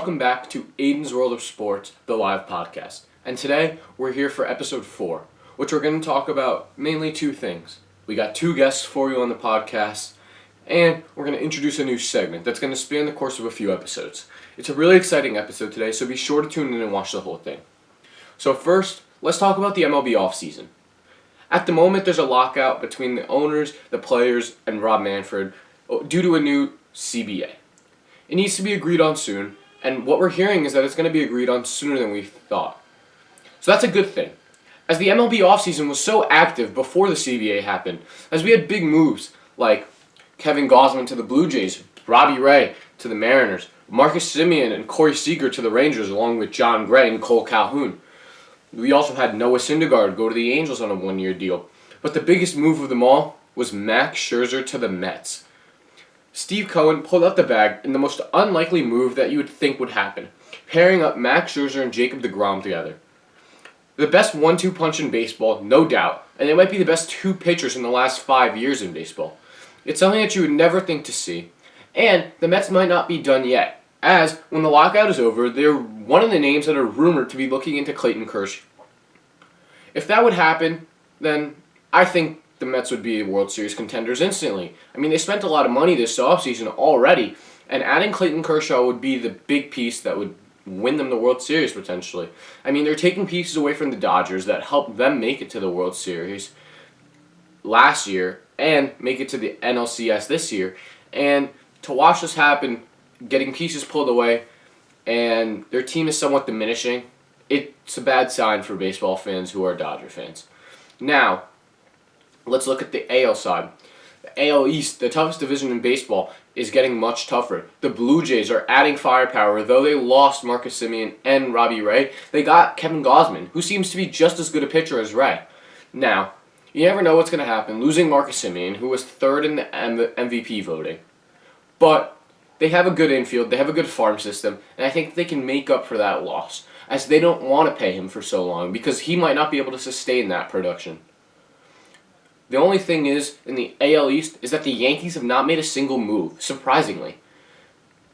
welcome back to Aiden's World of Sports, the live podcast. And today, we're here for episode 4, which we're going to talk about mainly two things. We got two guests for you on the podcast, and we're going to introduce a new segment that's going to span the course of a few episodes. It's a really exciting episode today, so be sure to tune in and watch the whole thing. So first, let's talk about the MLB offseason. At the moment, there's a lockout between the owners, the players, and Rob Manfred due to a new CBA. It needs to be agreed on soon, and what we're hearing is that it's going to be agreed on sooner than we thought. So that's a good thing. As the MLB offseason was so active before the CBA happened, as we had big moves like Kevin Gausman to the Blue Jays, Robbie Ray to the Mariners, Marcus Semien and Corey Seager to the Rangers along with John Gray and Cole Calhoun. We also had Noah Syndergaard go to the Angels on a one-year deal. But the biggest move of them all was Max Scherzer to the Mets. Steve Cohen pulled out the bag in the most unlikely move that you would think would happen, pairing up Max Scherzer and Jacob deGrom together. The best 1-2 punch in baseball, no doubt, and they might be the best two pitchers in the last 5 years in baseball. It's something that you would never think to see, and the Mets might not be done yet, as when the lockout is over, they're one of the names that are rumored to be looking into Clayton Kershaw. If that would happen, then I think the Mets would be World Series contenders instantly. I mean, they spent a lot of money this offseason already, and adding Clayton Kershaw would be the big piece that would win them the World Series potentially. I mean, they're taking pieces away from the Dodgers that helped them make it to the World Series last year and make it to the NLCS this year. And to watch this happen, getting pieces pulled away, and their team is somewhat diminishing, it's a bad sign for baseball fans who are Dodger fans. Now, let's look at the AL side. The AL East, the toughest division in baseball, is getting much tougher. The Blue Jays are adding firepower. Though they lost Marcus Semien and Robbie Ray, they got Kevin Gausman, who seems to be just as good a pitcher as Ray. Now, you never know what's going to happen, losing Marcus Semien, who was third in the MVP voting. But they have a good infield, they have a good farm system, and I think they can make up for that loss, as they don't want to pay him for so long, because he might not be able to sustain that production. The only thing is, in the AL East, is that the Yankees have not made a single move, surprisingly.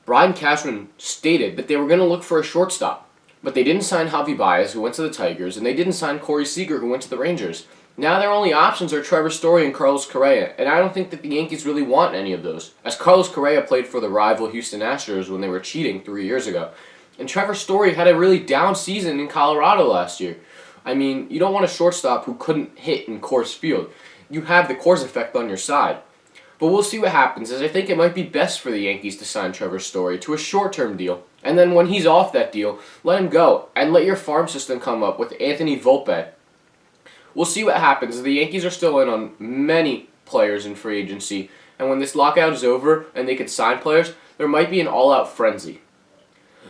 Brian Cashman stated that they were going to look for a shortstop, but they didn't sign Javi Baez, who went to the Tigers, and they didn't sign Corey Seager, who went to the Rangers. Now their only options are Trevor Story and Carlos Correa, and I don't think that the Yankees really want any of those, as Carlos Correa played for the rival Houston Astros when they were cheating 3 years ago. And Trevor Story had a really down season in Colorado last year. I mean, you don't want a shortstop who couldn't hit in Coors Field. You have the Coors effect on your side. But we'll see what happens, as I think it might be best for the Yankees to sign Trevor Story to a short-term deal. And then when he's off that deal, let him go, and let your farm system come up with Anthony Volpe. We'll see what happens. The Yankees are still in on many players in free agency, and when this lockout is over and they can sign players, there might be an all-out frenzy.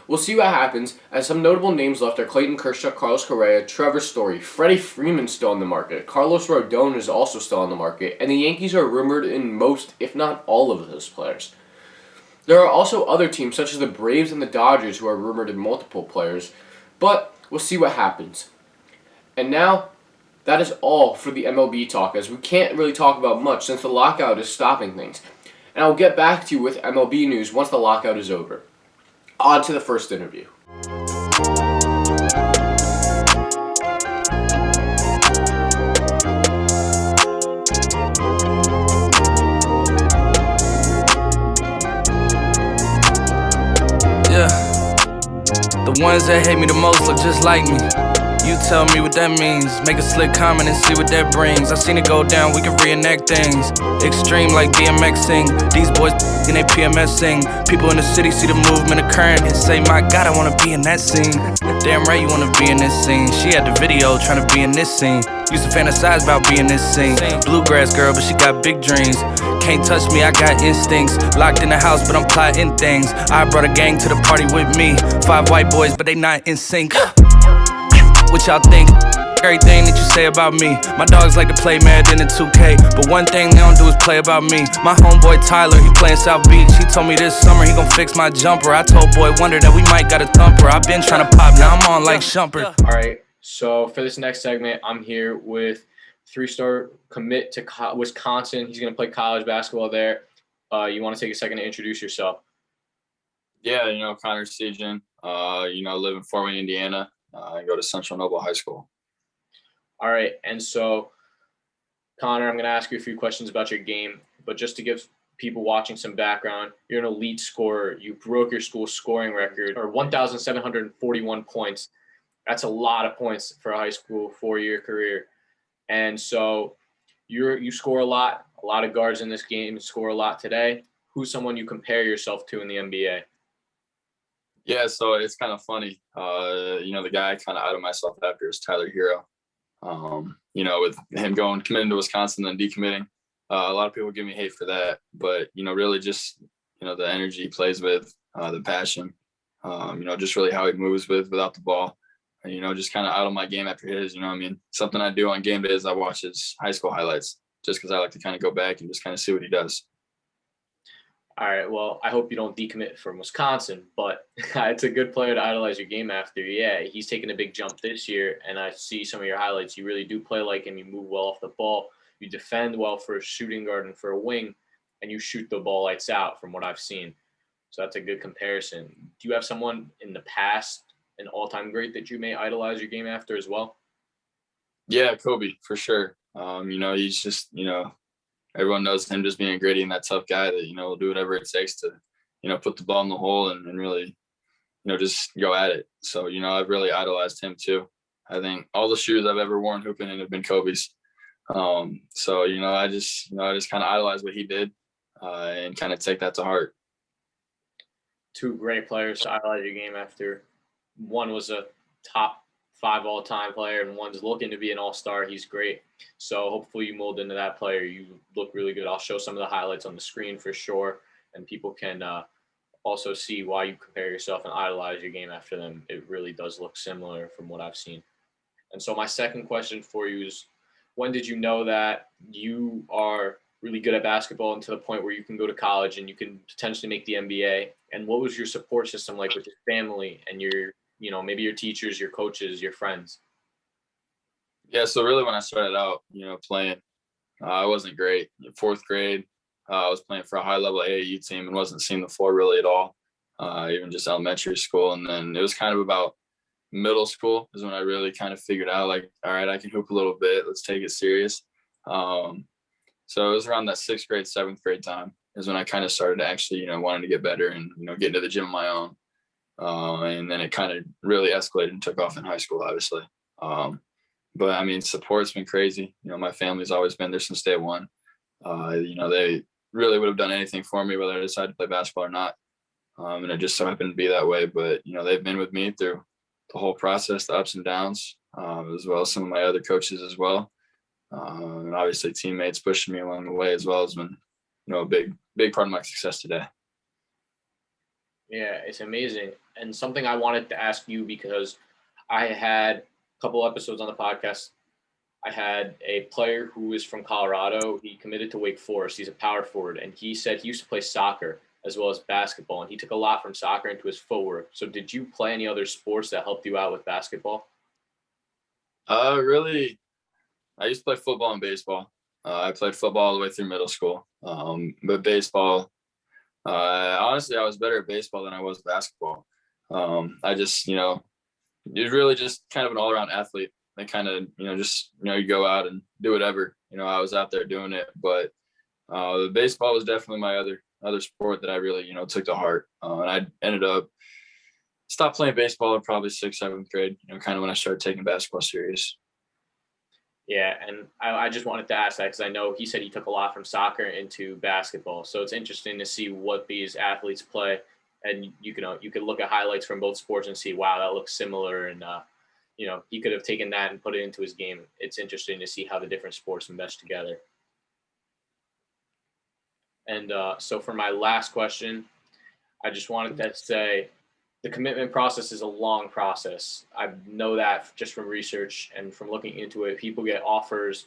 We'll see what happens, as some notable names left are Clayton Kershaw, Carlos Correa, Trevor Story, Freddie Freeman's still on the market, Carlos Rodon is also still on the market, and the Yankees are rumored in most, if not all of those players. There are also other teams such as the Braves and the Dodgers who are rumored in multiple players, but we'll see what happens. And now, that is all for the MLB talk, as we can't really talk about much since the lockout is stopping things. And I'll get back to you with MLB news once the lockout is over. On to the first interview. Yeah, the ones that hate me the most look just like me. You tell me what that means. Make a slick comment and see what that brings. I seen it go down, we can reenact things. Extreme like BMXing. These boys in they PMSing. People in the city see the movement occurring and say, my God, I wanna be in that scene. Damn right you wanna be in this scene. She had the video trying to be in this scene. Used to fantasize about being this scene. Bluegrass girl, but she got big dreams. Can't touch me, I got instincts. Locked in the house, but I'm plotting things. I brought a gang to the party with me. 5 white boys, but they not in sync. What y'all think? Everything that you say about me. My dogs like to play Madden and 2K, but one thing they don't do is play about me. My homeboy Tyler, he playing South Beach. He told me this summer he gon' fix my jumper. I told Boy Wonder that we might got a thumper. I've been trying to pop, now I'm on like Shumpert. Alright, so for this next segment, I'm here with 3-star commit to Wisconsin. He's going to play college basketball there. You want to take a second to introduce yourself? Yeah, Connor Sejan. Live in Fort Wayne, Indiana. I go to Central Noble High School. All right. And so, Connor, I'm going to ask you a few questions about your game, but just to give people watching some background, you're an elite scorer. You broke your school scoring record, or 1,741 points. That's a lot of points for a high school 4-year career. And so you score a lot. A lot of guards in this game score a lot today. Who's someone you compare yourself to in the NBA? Yeah, so it's kind of funny. The guy I kind of out of myself after is Tyler Herro. With him committing to Wisconsin and then decommitting, a lot of people give me hate for that. But, really just, the energy he plays with, the passion, just really how he moves without the ball. And, just kind of out of my game after his, something I do on game day is I watch his high school highlights just because I like to kind of go back and just kind of see what he does. All right, well, I hope you don't decommit from Wisconsin, but it's a good player to idolize your game after. Yeah, he's taken a big jump this year, and I see some of your highlights. You really do play like him. You move well off the ball. You defend well for a shooting guard and for a wing, and you shoot the ball lights out from what I've seen. So that's a good comparison. Do you have someone in the past, an all-time great that you may idolize your game after as well? Yeah, Kobe, for sure. He's just, everyone knows him just being a gritty and that tough guy that, will do whatever it takes to, put the ball in the hole and really, just go at it. So, I've really idolized him too. I think all the shoes I've ever worn hooping in have been Kobe's. I just kind of idolize what he did and kind of take that to heart. Two great players to idolize your game after. One was a top 5 all-time player, and one's looking to be an all-star. He's great. So hopefully you mold into that player. You look really good. I'll show some of the highlights on the screen for sure, and people can also see why you compare yourself and idolize your game after them. It really does look similar from what I've seen. And so my second question for you is, when did you know that you are really good at basketball and to the point where you can go to college and you can potentially make the NBA? And what was your support system like with your family and your, maybe your teachers, your coaches, your friends? Yeah, so really when I started out, playing, I wasn't great. In 4th grade, I was playing for a high-level AAU team and wasn't seeing the floor really at all, even just elementary school. And then it was kind of about middle school is when I really kind of figured out, like, all right, I can hoop a little bit. Let's take it serious. So it was around that 6th grade, 7th grade time is when I kind of started actually, wanting to get better and, get into the gym on my own. And then it kind of really escalated and took off in high school, obviously. But I mean, support's been crazy. My family's always been there since day one. They really would have done anything for me, whether I decided to play basketball or not. And it just so happened to be that way. But, they've been with me through the whole process, the ups and downs, as well as some of my other coaches as well. And obviously teammates pushing me along the way as well has been, a big part of my success today. Yeah, it's amazing. And something I wanted to ask you, because I had a couple episodes on the podcast. I had a player who is from Colorado. He committed to Wake Forest. He's a power forward. And he said he used to play soccer as well as basketball. And he took a lot from soccer into his footwork. So did you play any other sports that helped you out with basketball? Really, I used to play football and baseball. I played football all the way through middle school. But baseball, honestly, I was better at baseball than I was basketball. I just, you're really just kind of an all-around athlete. They kind of, you go out and do whatever. I was out there doing it. But the baseball was definitely my other sport that I really, took to heart. And I ended up stopped playing baseball in probably 6th, 7th grade, kind of when I started taking basketball serious. Yeah, and I just wanted to ask that because I know he said he took a lot from soccer into basketball. So it's interesting to see what these athletes play, and you can look at highlights from both sports and see, wow, that looks similar, and he could have taken that and put it into his game. It's interesting to see how the different sports mesh together. And so for my last question, I just wanted to say, the commitment process is a long process. I know that just from research and from looking into it. People get offers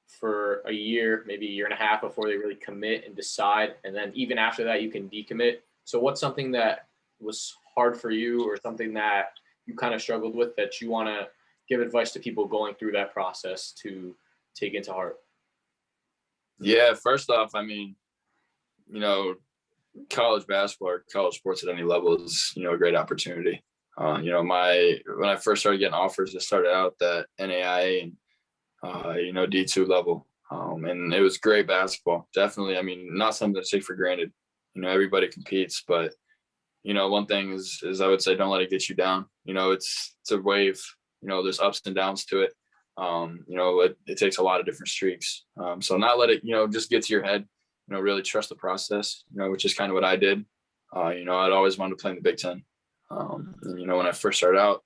for a year, maybe a year and a half before they really commit and decide. And then even after that, you can decommit. So what's something that was hard for you or something that you kind of struggled with that you want to give advice to people going through that process to take into heart? Yeah, first off, I mean, college basketball or college sports at any level is, a great opportunity. When I first started getting offers, it started out that NAIA and D2 level. And it was great basketball. Definitely. I mean, not something to take for granted. Everybody competes, but one thing is I would say don't let it get you down. It's a wave. There's ups and downs to it. It takes a lot of different streaks. So not let it, just get to your head. Really trust the process. Which is kind of what I did. I'd always wanted to play in the Big Ten. When I first started out,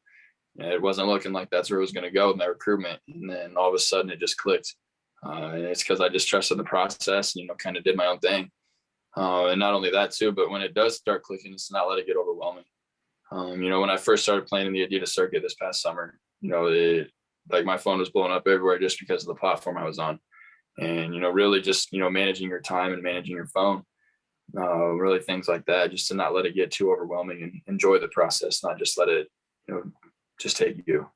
it wasn't looking like that's where it was going to go with my recruitment. And then all of a sudden it just clicked. And it's because I just trusted the process and, kind of did my own thing. And not only that too, but when it does start clicking, it's not let it get overwhelming. When I first started playing in the Adidas circuit this past summer, my phone was blowing up everywhere just because of the platform I was on. And, really just, managing your time and managing your phone, really things like that, just to not let it get too overwhelming and enjoy the process, not just let it, just take you.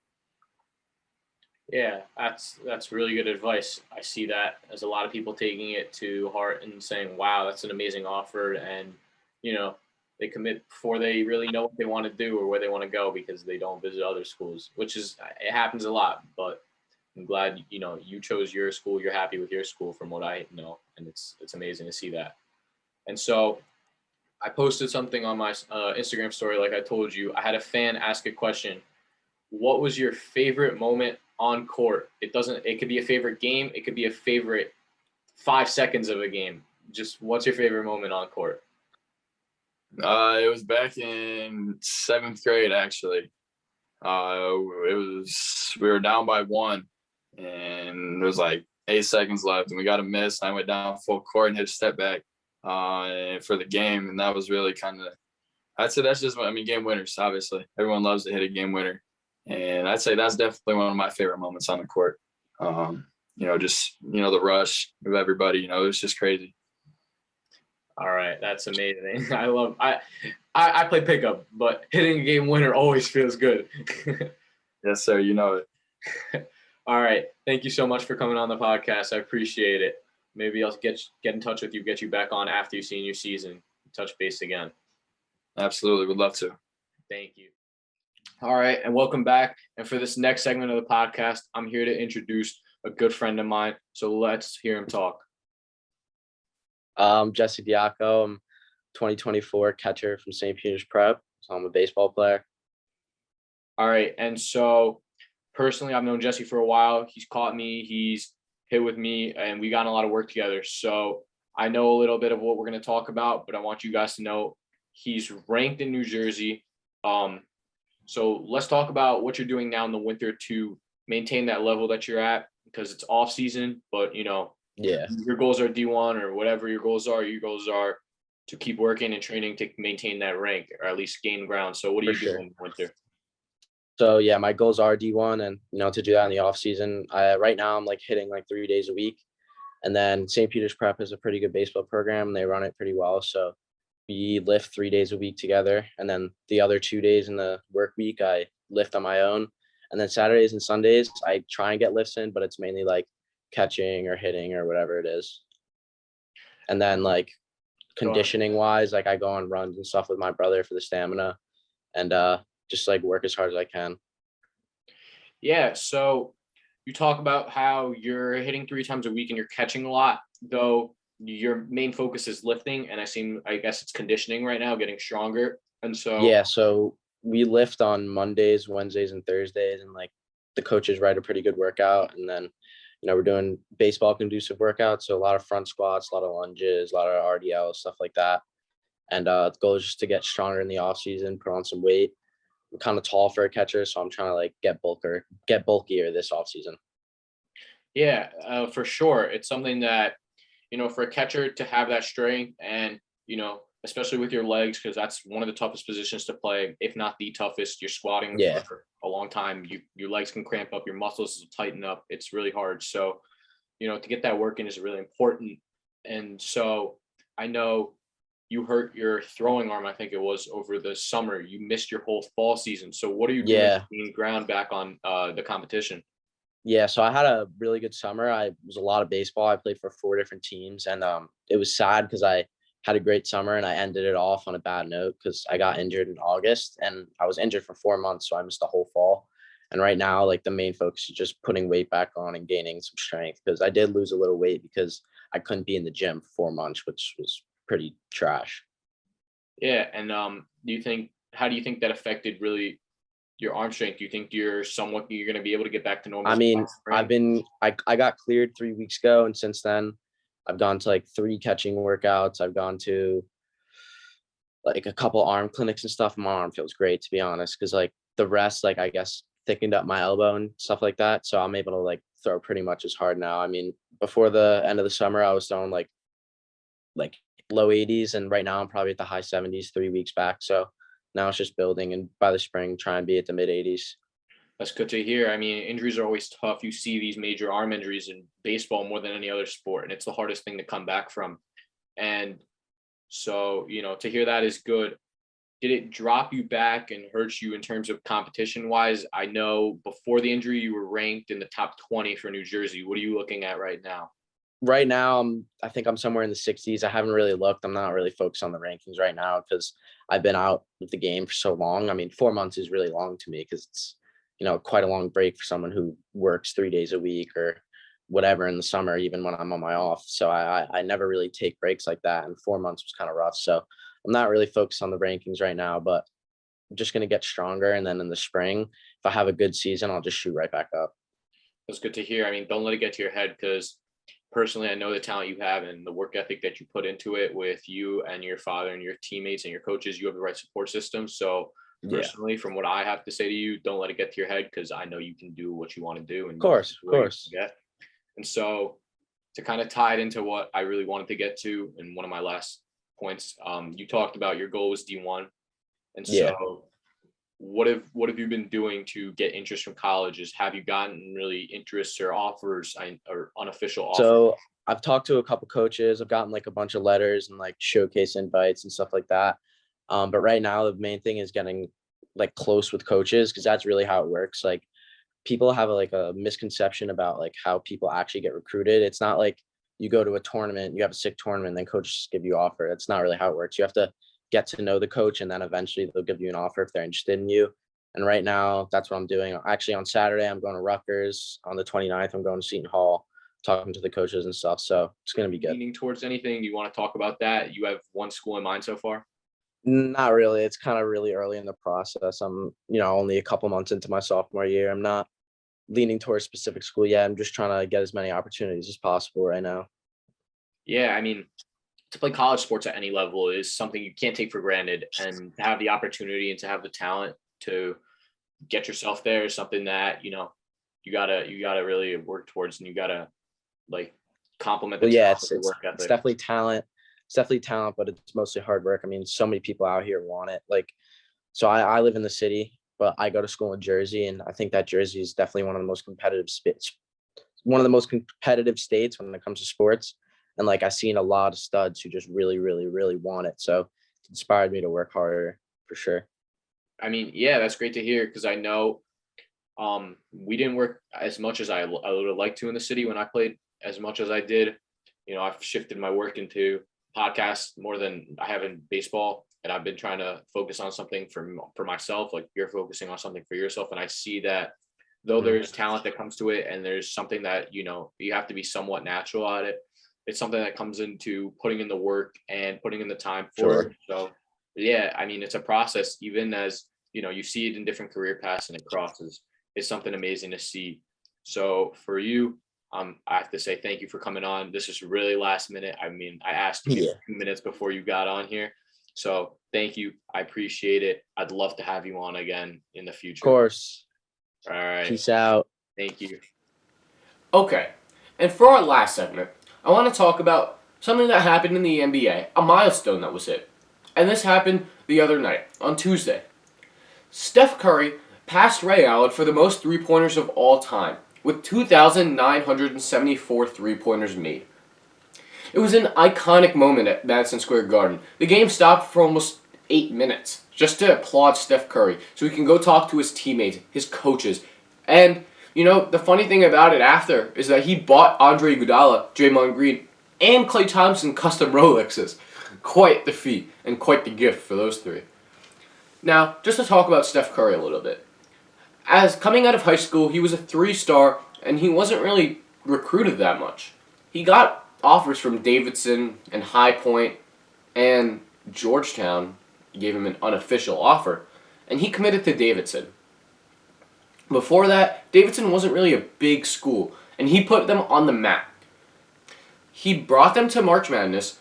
Yeah, that's really good advice. I see that as a lot of people taking it to heart and saying, wow, that's an amazing offer. And, they commit before they really know what they want to do or where they want to go because they don't visit other schools, it happens a lot. But I'm glad, you chose your school. You're happy with your school from what I know. And it's amazing to see that. And so I posted something on my Instagram story. Like I told you, I had a fan ask a question. What was your favorite moment on court? It could be a favorite game. It could be a favorite 5 seconds of a game. Just what's your favorite moment on court? It was back in 7th grade, actually. We were down by 1 and it was like 8 seconds left and we got a miss. I went down full court and hit a step back for the game. And that was really I'd say that's just, game winners, obviously. Everyone loves to hit a game winner. And I'd say that's definitely one of my favorite moments on the court. The rush of everybody, it was just crazy. All right. That's amazing. I play pickup, but hitting a game winner always feels good. Yes, sir. You know it. All right. Thank you so much for coming on the podcast. I appreciate it. Maybe I'll get in touch with you, get you back on after your senior season, touch base again. Absolutely. Would love to. Thank you. All right. And welcome back. And for this next segment of the podcast, I'm here to introduce a good friend of mine. So let's hear him talk. Jesse Diaco. I'm 2024 catcher from St. Peter's Prep. So I'm a baseball player. All right. And so personally, I've known Jesse for a while. He's caught me. He's hit with me, and we got in a lot of work together. So I know a little bit of what we're going to talk about, but I want you guys to know he's ranked in New Jersey. So let's talk about what you're doing now in the winter to maintain that level that you're at, because it's off season, but your goals are D1 or whatever your goals are to keep working and training to maintain that rank or at least gain ground. So what are you doing in the winter? So yeah, my goals are D1, and to do that in the off season. Right now I'm hitting 3 days a week, and then St. Peter's Prep is a pretty good baseball program. They run it pretty well, so we lift 3 days a week together, and then the other 2 days in the work week I lift on my own, and then Saturdays and Sundays I try and get lifts in, but it's mainly catching or hitting or whatever it is. And then conditioning wise, I go on runs and stuff with my brother for the stamina, and just work as hard as I can. Yeah. So you talk about how you're hitting 3 times a week and you're catching a lot, though your main focus is lifting. And I guess it's conditioning right now, getting stronger. And so, yeah. So we lift on Mondays, Wednesdays, and Thursdays, and the coaches write a pretty good workout. And then, we're doing baseball conducive workouts. So a lot of front squats, a lot of lunges, a lot of RDL, stuff like that. And the goal is just to get stronger in the off season, put on some weight. I'm kind of tall for a catcher, so I'm trying to get bulkier this off season. Yeah, for sure. It's something that, for a catcher to have that strength and, especially with your legs, because that's one of the toughest positions to play, if not the toughest. You're squatting for a long time. Your legs can cramp up, your muscles tighten up. It's really hard. So, to get that work in is really important. And so I know you hurt your throwing arm, I think it was, over the summer. You missed your whole fall season. So what are you doing to gain ground back on the competition? Yeah, so I had a really good summer. I was a lot of baseball. I played for 4 different teams, and it was sad because I had a great summer, and I ended it off on a bad note because I got injured in August, and I was injured for 4 months, so I missed the whole fall. And right now, like the main focus is just putting weight back on and gaining some strength because I did lose a little weight because I couldn't be in the gym for 4 months, which was pretty trash. Yeah, and how do you think that affected really your arm strength? Do you think you're going to be able to get back to normal? I mean, spring? I got cleared 3 weeks ago, and since then I've gone to like 3 catching workouts. I've gone to like a couple arm clinics and stuff. My arm feels great, to be honest, because like the rest, like I guess thickened up my elbow and stuff like that. So I'm able to like throw pretty much as hard now. I mean, before the end of the summer, I was throwing like low 80s, and right now I'm probably at the high 70s 3 weeks back. So now it's just building, and by the spring, try and be at the mid 80s. That's good to hear. I mean, injuries are always tough. You see these major arm injuries in baseball more than any other sport, and it's the hardest thing to come back from. And so, to hear that is good. Did it drop you back and hurt you in terms of competition wise? I know before the injury, you were ranked in the top 20 for New Jersey. What are you looking at right now? Right now, I think I'm somewhere in the 60s. I haven't really looked. I'm not really focused on the rankings right now because I've been out of the game for so long. I mean, 4 months is really long to me because it's, quite a long break for someone who works 3 days a week or whatever in the summer, even when I'm on my off. So I never really take breaks like that. And 4 months was kind of rough. So I'm not really focused on the rankings right now, but I'm just going to get stronger. And then in the spring, if I have a good season, I'll just shoot right back up. That's good to hear. I mean, don't let it get to your head because personally, I know the talent you have and the work ethic that you put into it with you and your father and your teammates and your coaches. You have the right support system. So personally, from what I have to say to you, don't let it get to your head because I know you can do what you want to do. And Of course. yeah. And so to kind of tie it into what I really wanted to get to in one of my last points, you talked about your goal was D1. And so what have you been doing to get interest from colleges? Have you gotten really interests or offers or unofficial offers? So I've talked to a couple coaches. I've gotten like a bunch of letters and like showcase invites and stuff like that. But right now the main thing is getting like close with coaches because that's really how it works. Like people have a misconception about like how people actually get recruited. It's not like you go to a tournament, you have a sick tournament, and then coaches just give you an offer. That's not really how it works. You have to get to know the coach, and then eventually they'll give you an offer if they're interested in you. And right now, that's what I'm doing. Actually, on Saturday, I'm going to Rutgers. On the 29th, I'm going to Seton Hall, talking to the coaches and stuff. So it's going to be good. Leaning towards anything? Do you want to talk about that? You have one school in mind so far? Not really. It's kind of really early in the process. I'm, only a couple months into my sophomore year. I'm not leaning towards a specific school yet. I'm just trying to get as many opportunities as possible right now. Yeah, I mean, to play college sports at any level is something you can't take for granted, and to have the opportunity and to have the talent to get yourself there is something that you gotta really work towards, and you gotta like compliment the yeah, work ethic. It's definitely talent. It's definitely talent, but it's mostly hard work. I mean, so many people out here want it. Like, so I live in the city, but I go to school in Jersey, and I think that Jersey is definitely one of the most competitive states when it comes to sports. And like I've seen a lot of studs who just really, really, really want it. So it inspired me to work harder for sure. I mean, yeah, that's great to hear because I know we didn't work as much as I would have liked to in the city when I played as much as I did. I've shifted my work into podcasts more than I have in baseball, and I've been trying to focus on something for myself, like you're focusing on something for yourself. And I see that though there's talent that comes to it, and there's something that you have to be somewhat natural at it. It's something that comes into putting in the work and putting in the time for it. So yeah, I mean, it's a process, even as, you see it in different career paths and it crosses. It's something amazing to see. So for you, I have to say thank you for coming on. This is really last minute. I mean, I asked you 2 minutes before you got on here. So thank you. I appreciate it. I'd love to have you on again in the future. Of course. All right. Peace out. Thank you. Okay. And for our last segment, I want to talk about something that happened in the NBA, a milestone that was hit. And this happened the other night, on Tuesday. Steph Curry passed Ray Allen for the most three-pointers of all time, with 2,974 three-pointers made. It was an iconic moment at Madison Square Garden. The game stopped for almost 8 minutes, just to applaud Steph Curry, so he can go talk to his teammates, his coaches, and the funny thing about it after is that he bought Andre Iguodala, Draymond Green, and Klay Thompson custom Rolexes. Quite the feat and quite the gift for those three. Now, just to talk about Steph Curry a little bit. As coming out of high school, he was a 3-star, and he wasn't really recruited that much. He got offers from Davidson and High Point, and Georgetown gave him an unofficial offer, and he committed to Davidson. Before that, Davidson wasn't really a big school, and he put them on the map. He brought them to March Madness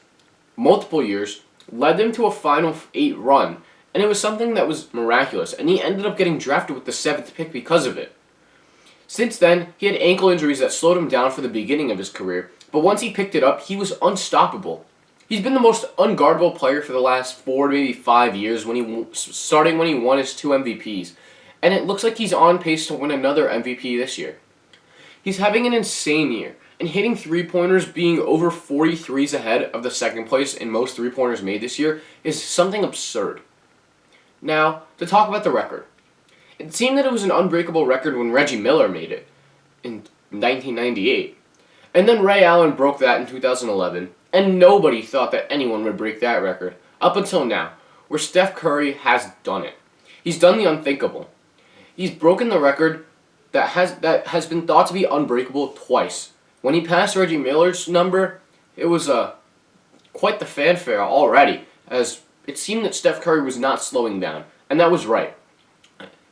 multiple years, led them to a Final 8 run, and it was something that was miraculous, and he ended up getting drafted with the 7th pick because of it. Since then, he had ankle injuries that slowed him down for the beginning of his career, but once he picked it up, he was unstoppable. He's been the most unguardable player for the last 4 to maybe 5 years, starting when he won his 2 MVPs, and it looks like he's on pace to win another MVP this year. He's having an insane year, and hitting three-pointers being over 43s ahead of the second place in most three-pointers made this year is something absurd. Now, to talk about the record. It seemed that it was an unbreakable record when Reggie Miller made it in 1998. And then Ray Allen broke that in 2011, and nobody thought that anyone would break that record, up until now, where Steph Curry has done it. He's done the unthinkable. He's broken the record that has been thought to be unbreakable twice. When he passed Reggie Miller's number, it was quite the fanfare already, as it seemed that Steph Curry was not slowing down, and that was right.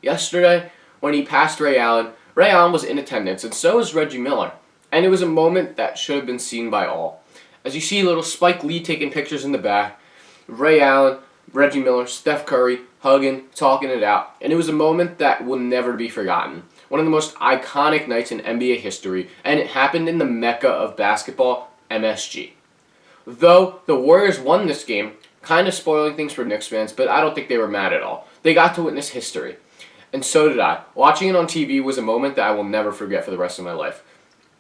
Yesterday, when he passed Ray Allen was in attendance, and so was Reggie Miller, and it was a moment that should have been seen by all. As you see little Spike Lee taking pictures in the back, Ray Allen, Reggie Miller, Steph Curry, hugging, talking it out, and it was a moment that will never be forgotten. One of the most iconic nights in NBA history, and it happened in the mecca of basketball, MSG. Though the Warriors won this game, kind of spoiling things for Knicks fans, but I don't think they were mad at all. They got to witness history. And so did I. Watching it on TV was a moment that I will never forget for the rest of my life.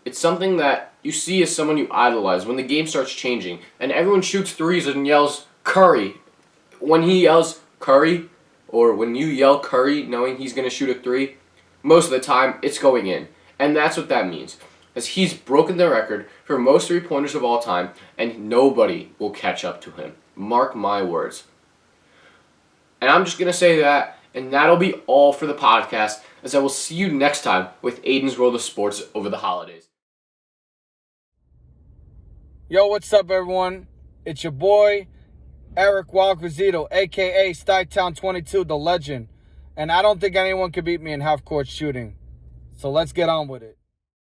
It's something that you see as someone you idolize when the game starts changing, and everyone shoots threes and yells, Curry. When he yells, Curry, or when you yell Curry knowing he's going to shoot a three, most of the time, it's going in. And that's what that means. As he's broken the record for most three-pointers of all time, and nobody will catch up to him. Mark my words. And I'm just going to say that, and that'll be all for the podcast, as I will see you next time with Aidens World of Sports over the holidays. Yo, what's up, everyone? It's your boy, Eric Walquizito, a.k.a. Stuytown22, the legend. And I don't think anyone can beat me in half-court shooting. So let's get on with it.